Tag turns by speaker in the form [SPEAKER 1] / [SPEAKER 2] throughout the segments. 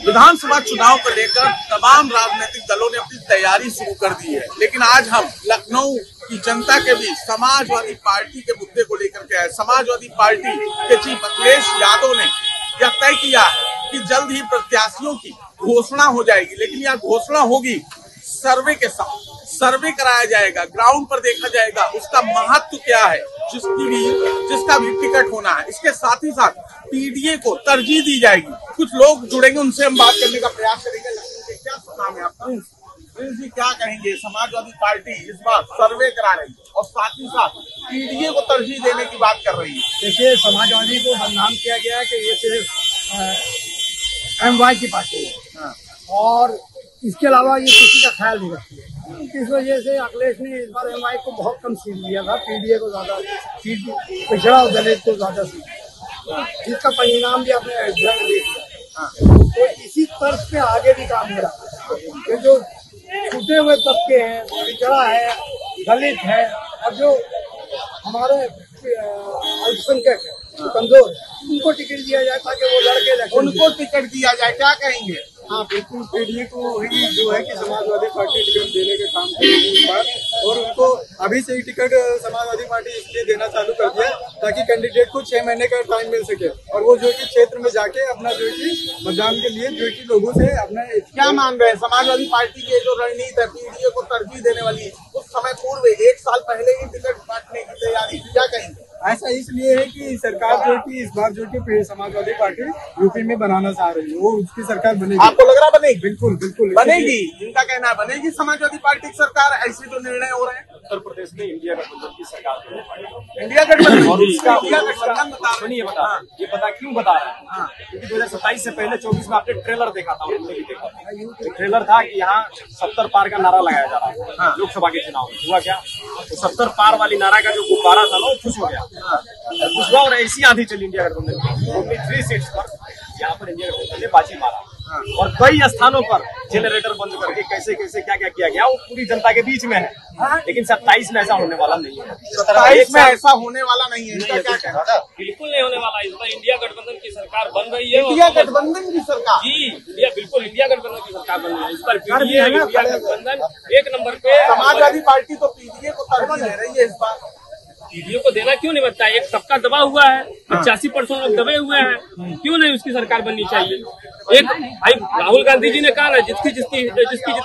[SPEAKER 1] विधानसभा चुनाव को लेकर तमाम राजनीतिक दलों ने अपनी तैयारी शुरू कर दी है, लेकिन आज हम लखनऊ की जनता के बीच समाजवादी पार्टी के मुद्दे को लेकर के आए। समाजवादी पार्टी के चीफ अखिलेश यादव ने यह तय किया है कि जल्द ही प्रत्याशियों की घोषणा हो जाएगी, लेकिन यह घोषणा होगी सर्वे के साथ। सर्वे कराया जाएगा, ग्राउंड पर देखा जाएगा उसका महत्व क्या है, जिसका भी टिकट होना है। इसके साथ ही साथ पीडीए को तरजीह दी जाएगी। कुछ लोग जुड़ेंगे, उनसे हम बात करने का प्रयास करेंगे। क्या नाम है आपका? प्रिंस जी, क्या कहेंगे? समाजवादी पार्टी इस बार सर्वे करा रही है और साथ ही साथ पीडीए को तरजीह देने की बात कर रही है।
[SPEAKER 2] देखिए, समाजवादी को बदनाम किया गया है कि ये सिर्फ एमवाई की पार्टी है और इसके अलावा ये किसी का ख्याल नहीं रखती है। इस वजह से अखिलेश ने इस बार एमवाई को बहुत कम सीट दिया था, पीडीए को ज्यादा सीट, पिछड़ा और दलित को ज्यादा सीट, जिसका परिणाम भी आपने अयोध्या में देख लिया। तो इसी तर्ज पे आगे भी काम हो रहा है। जो छूटे हुए तबके हैं, पिछड़ा है, दलित है और जो हमारे अल्पसंख्यक है, कमजोर, उनको टिकट दिया जाए ताकि वो लड़के,
[SPEAKER 1] उनको टिकट दिया जाए। क्या कहेंगे?
[SPEAKER 2] हाँ, बिल्कुल, पीडीए को ही जो है कि समाजवादी पार्टी टिकट देने के काम करेगी और उनको अभी से ही टिकट समाजवादी पार्टी इसलिए देना चालू कर दिया ताकि कैंडिडेट को 6 महीने का टाइम मिल सके और वो जो है कि क्षेत्र में जाके अपना जो है कि मतदान के लिए जो है कि लोगों से अपना।
[SPEAKER 1] क्या मान रहे हैं समाजवादी पार्टी की जो रणनीति है पीडीए को तरजीह देने वाली, उस समय पूर्व 1 साल पहले ही टिकट बांटने की तैयारी, क्या कहेंगे?
[SPEAKER 2] ऐसा इसलिए है कि सरकार जो है कि इस बार जो है कि समाजवादी पार्टी यूपी में बनाना चाह रही है, वो उसकी सरकार बनेगी।
[SPEAKER 1] आपको लग रहा बनेगी?
[SPEAKER 2] बिल्कुल बिल्कुल
[SPEAKER 1] बनेगी। इनका कहना है बनेगी समाजवादी पार्टी की सरकार। ऐसे जो निर्णय हो रहे हैं
[SPEAKER 3] उत्तर प्रदेश में इंडिया गठबंधन की सरकार,
[SPEAKER 1] इंडिया गठबंधन
[SPEAKER 3] और उसका
[SPEAKER 1] इंडिया गठबंधन बता
[SPEAKER 3] ये पता क्यों बता रहे हैं? क्योंकि 2027 से पहले 24 में आपने ट्रेलर देखा था, उन्होंने भी देखा था। ट्रेलर था कि यहाँ 70 पार का नारा लगाया जा रहा था लोकसभा के चुनाव में। हुआ क्या? तो 70 पार वाली नारा का जो गुब्बारा था ना, वो खुश हो गया, खुश हुआ और ऐसी आंधी चली इंडिया गठबंधन की। 3 सीट्स पर यहाँ पर इंडिया गठबंधन ने बाजी मारा और कई स्थानों पर जनरेटर बंद करके कैसे कैसे क्या क्या किया गया, वो पूरी जनता के बीच में है। लेकिन 27 में ऐसा होने वाला नहीं है।
[SPEAKER 1] 27 में ऐसा होने वाला नहीं है। इनका क्या कहना है?
[SPEAKER 3] बिल्कुल नहीं होने वाला। इस बार इंडिया गठबंधन की सरकार बन रही है।
[SPEAKER 1] इंडिया गठबंधन की सरकार?
[SPEAKER 3] जी, इंडिया बिल्कुल इंडिया गठबंधन की सरकार बन रही है। इस पर पीडीए है, इंडिया गठबंधन 1 नंबर पे।
[SPEAKER 1] समाजवादी पार्टी तो पीडीए को तरजीह दे रही है इस बार।
[SPEAKER 3] पीडीए को देना क्यों नहीं बनता है? एक तबका दबा हुआ है, 85% लोग दबे हुए हैं, क्यों नहीं उसकी सरकार बननी चाहिए? एक भाई राहुल गांधी जी ने कहा ना, जिसकी जितनी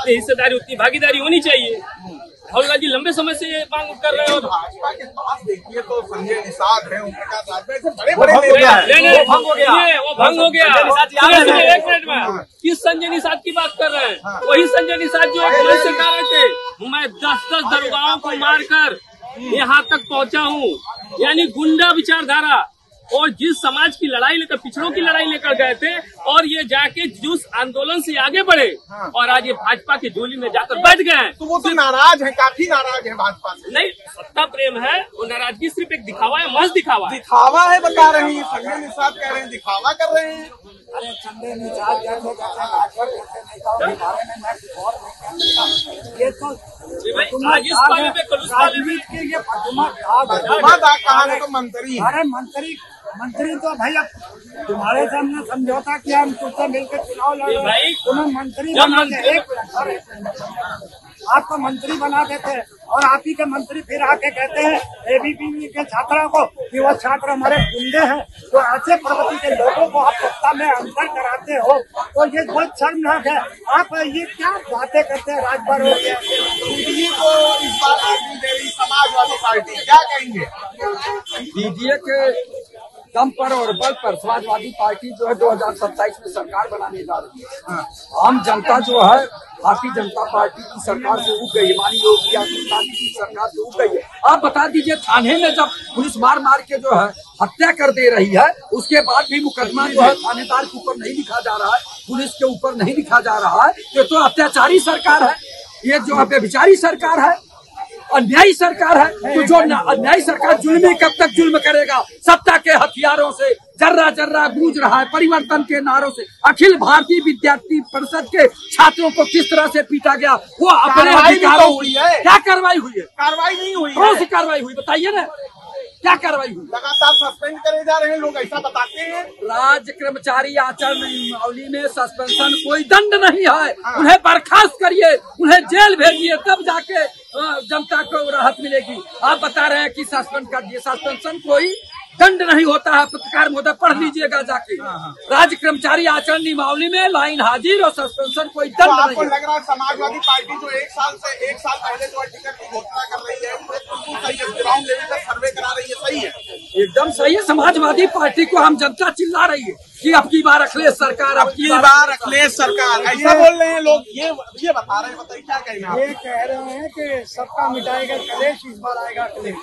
[SPEAKER 3] हिस्सेदारी उतनी भागीदारी होनी चाहिए। राहुल गांधी लंबे समय से ये मांग कर रहे हैं। और
[SPEAKER 1] भाजपा के पास देखिए तो संजय निषाद है, ओमप्रकाश राजभर से बड़े
[SPEAKER 3] वो भंग हो गया।
[SPEAKER 1] एक
[SPEAKER 3] मिनट में किस संजय निषाद की बात कर रहे हैं? वही संजय निषाद जो एक मंच से कह रहे थे, मैं 10 दरोगाओं को मारकर यहाँ तक पहुँचा हूँ, यानी गुंडा विचारधारा। और जिस समाज की लड़ाई लेकर, पिछड़ों की लड़ाई लेकर गए थे और ये जाके जिस आंदोलन से आगे बढ़े और आज ये भाजपा की झोली में जाकर बैठ गए।
[SPEAKER 1] तो वो तो नाराज है, काफी नाराज है भाजपा से।
[SPEAKER 3] नहीं, सत्ता प्रेम है, वो नाराजगी सिर्फ एक दिखावा है, महज दिखावा है।
[SPEAKER 1] दिखावा है बता रहे हैं संजय निषाद, कह रहे हैं दिखावा कर रहे हैं।
[SPEAKER 2] अरे संजय निषाद ये तो
[SPEAKER 3] आज इस पाले पे
[SPEAKER 2] राजनीति के ये
[SPEAKER 1] कहा है तो मंत्री।
[SPEAKER 2] अरे मंत्री तो भैया तुम्हारे सामने समझौता किया, हम तुझसे मिलकर चुनाव लड़ रहे, तुम्हें मंत्री बना के आपको मंत्री बना देते और आप ही के मंत्री फिर आके कहते हैं एबीपी के छात्रों को कि वो छात्र हमारे गुंडे हैं। तो ऐसे प्रवृत्ति के लोगों को आप सत्ता में अंतर कराते हो, तो ये बहुत शर्मनाक है। आप ये क्या बातें करते हैं? राजभर हो गया
[SPEAKER 1] पीडीए को इस बार तरजीह दे रही समाजवादी पार्टी, क्या कहेंगे?
[SPEAKER 4] पीडीए के दम पर और बल पर समाजवादी पार्टी जो है 2027 में सरकार बनाने जा रही है। आम जनता जो है भारतीय जनता पार्टी की सरकार से उब गई, माननीय योगी आदित्यनाथ की सरकार से उब गई है। आप बता दीजिए, थाने में जब पुलिस मार के जो है हत्या कर दे रही है, उसके बाद भी मुकदमा जो है थानेदार के ऊपर नहीं लिखा जा रहा है, पुलिस के ऊपर नहीं लिखा जा रहा है। ये तो अत्याचारी सरकार है, ये जो है बेविचारी सरकार है, अन्यायी सरकार है। तो जो अन्यायी सरकार जुल्मी कब तक जुल्म करेगा? सत्ता के हथियारों से जर्रा जर्रा गूंज रहा है, परिवर्तन के नारों से। अखिल भारतीय विद्यार्थी परिषद के छात्रों को किस तरह से पीटा गया, वो अपने अधिकारों
[SPEAKER 1] हुई है।
[SPEAKER 4] क्या कार्रवाई हुई है?
[SPEAKER 1] कार्रवाई नहीं हुई,
[SPEAKER 4] कौन सी कार्रवाई हुई बताइए ना। क्या कार्रवाई हुई?
[SPEAKER 1] लगातार सस्पेंड करे जा रहे हैं लोग, ऐसा बताते हैं।
[SPEAKER 4] राज्य कर्मचारी आचरण नियमावली में सस्पेंशन कोई दंड नहीं है। उन्हें बर्खास्त करिए, उन्हें जेल भेजिए, तब जाके जनता को राहत मिलेगी। आप बता रहे हैं कि सस्पेंड कर दिए, सस्पेंशन कोई दंड नहीं होता है। पत्रकार महोदय पढ़ लीजिएगा जाके, राज्य कर्मचारी आचरण नियमावली में लाइन हाजिर और सस्पेंशन कोई दंड नहीं।
[SPEAKER 1] आपको लग रहा है समाजवादी पार्टी जो एक साल पहले जो टिकट की घोषणा कर रही है, बिल्कुल सही है, ग्राउंड लेवल पर सर्वे करा रही है, सही है,
[SPEAKER 4] एकदम सही है। समाजवादी पार्टी को हम जनता चिल्ला रही है कि अब की बार अखिलेश सरकार,
[SPEAKER 1] अब की बार अखिलेश सरकार, ऐसा बोल रहे हैं लोग। ये बता रहे हैं, बताइए क्या कहेंगे आप?
[SPEAKER 2] ये कह रहे हैं कि सबका मिटाएगा कलेश, इस बार आएगा अखिलेश।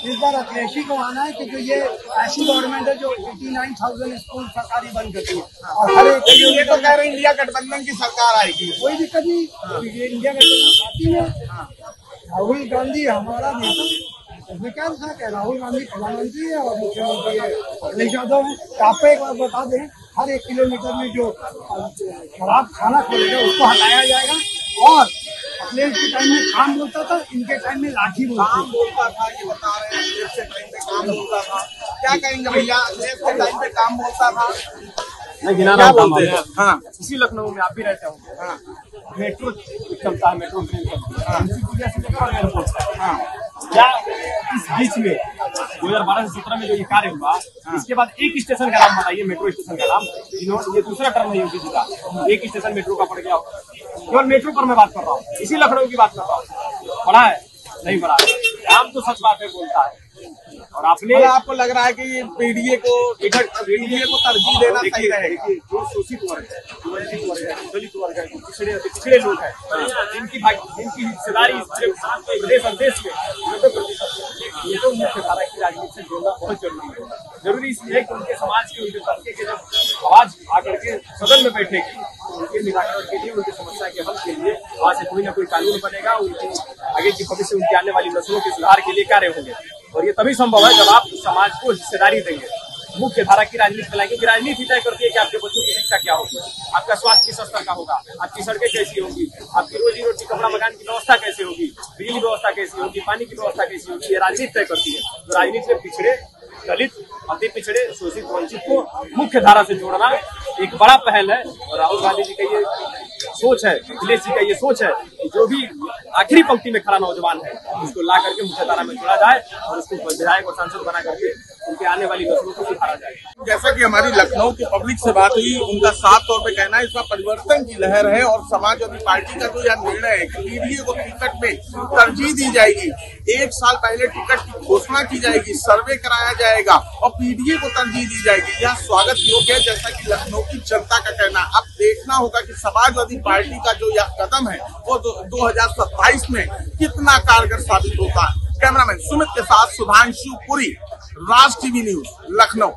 [SPEAKER 2] इस बार अखिलेश ही को आना है, क्योंकि ये ऐसी गवर्नमेंट है जो 89,000 स्कूल सरकारी बंद करती है और हर एक।
[SPEAKER 1] ये तो कह रहे हैं इंडिया गठबंधन की सरकार आएगी,
[SPEAKER 2] कोई दिक्कत नहीं, इंडिया गठबंधन आती है। राहुल गांधी हमारा नेता, उसमें क्या था कि राहुल गांधी प्रधानमंत्री है और मुख्यमंत्री है अखिलेश यादव है। आपको एक बात बता दें, हर 1 किलोमीटर में जो शराब खाना खोलेगा उसको हटाया जाएगा। और अखिलेश के टाइम में काम बोलता था, इनके टाइम में लाठी
[SPEAKER 1] बोलता था। ये बता रहे हैं अखिलेश के टाइम पे काम बोलता था। क्या कहेंगे भैया, अखिलेश के टाइम पे काम बोलता था?
[SPEAKER 3] मैं गिना
[SPEAKER 1] क्या
[SPEAKER 3] रहा
[SPEAKER 1] बोलते
[SPEAKER 3] हूँ।
[SPEAKER 1] हैं? हाँ,
[SPEAKER 3] इसी लखनऊ में आप भी रहते होंगे।
[SPEAKER 1] हाँ,
[SPEAKER 3] मेट्रो चलता है, मेट्रो ट्रेन चलती है, इसी वजह से लेकर एयरपोर्ट तक।
[SPEAKER 1] हाँ,
[SPEAKER 3] क्या इस बीच में 2012 से 17 में जो ये कार्य हुआ, इसके बाद एक स्टेशन का नाम बताइए, मेट्रो स्टेशन का नाम। ये दूसरा टर्म है योगी जी का, एक स्टेशन मेट्रो का पड़ गया हो। केवल मेट्रो पर मैं बात कर रहा हूँ, इसी लखनऊ की बात कर रहा हूँ। पढ़ा है नहीं पढ़ा है, काम तो सच बात है बोलता है। और आपने
[SPEAKER 1] आपको लग रहा है कि पीडीए को तरजीह देना सही रहेगा?
[SPEAKER 3] जो शोषित वर्ग है, जो वंचित वर्ग है, दलित वर्ग है, पिछड़े लोग हैं, जिनकी हिस्सेदारी प्रदेश और देश में 90%, ये तो मुख्य धारा की राजनीति से जोड़ना बहुत जरूरी है। जरूरी इसलिए है कि उनके समाज के, उनके तबके के जब आवाज आकर के सदन में बैठेगी, उनके निराकरण के लिए, उनकी समस्या के हल के लिए वहाँ से कोई ना कोई कानून बनेगा, उनकी आगे की भविष्य, उनकी आने वाली नस्लों के सुधार के लिए कार्य होंगे। और ये तभी संभव है जब आप समाज को हिस्सेदारी देंगे, मुख्य धारा की राजनीति चलाएंगे। क्योंकि राजनीति तय करती है कि आपके बच्चों की शिक्षा क्या होगी, आपका स्वास्थ्य किस स्तर का होगा, आपकी सड़कें कैसी होगी, आपकी रोजी रोटी, कपड़ा मकान की व्यवस्था कैसे होगी, बिजली व्यवस्था कैसी होगी, पानी की व्यवस्था कैसी होगी, ये राजनीति तय करती है। तो राजनीति में पिछड़े, दलित, अति पिछड़े, शोषित, वंचित को मुख्य धारा से जोड़ना एक बड़ा पहल है। और राहुल गांधी जी का ये सोच है, अखिलेश जी का ये सोच है कि जो भी आखिरी पंक्ति में खड़ा नौजवान है उसको ला करके मुख्य धारा में जोड़ा जाए और उसको विधायक और सांसद बना करके उनके आने वाली नस्लों को सुधारा जाए।
[SPEAKER 1] जैसा कि हमारी लखनऊ की पब्लिक से बात हुई, उनका साफ तौर पे कहना है इसका परिवर्तन की लहर है और समाजवादी पार्टी का जो यह निर्णय है कि पीडीए को टिकट में तरजीह दी जाएगी, 1 साल पहले टिकट की घोषणा की जाएगी, सर्वे कराया जाएगा और पीडीए को तरजीह दी जाएगी, यह स्वागत योग्य है, जैसा कि लखनऊ की जनता का कहना। अब देखना होगा कि समाजवादी पार्टी का जो यह कदम है वो 2027 में कितना कारगर साबित होता है। कैमरामैन सुमित के साथ सुधांशु पुरी, राज टीवी न्यूज, लखनऊ।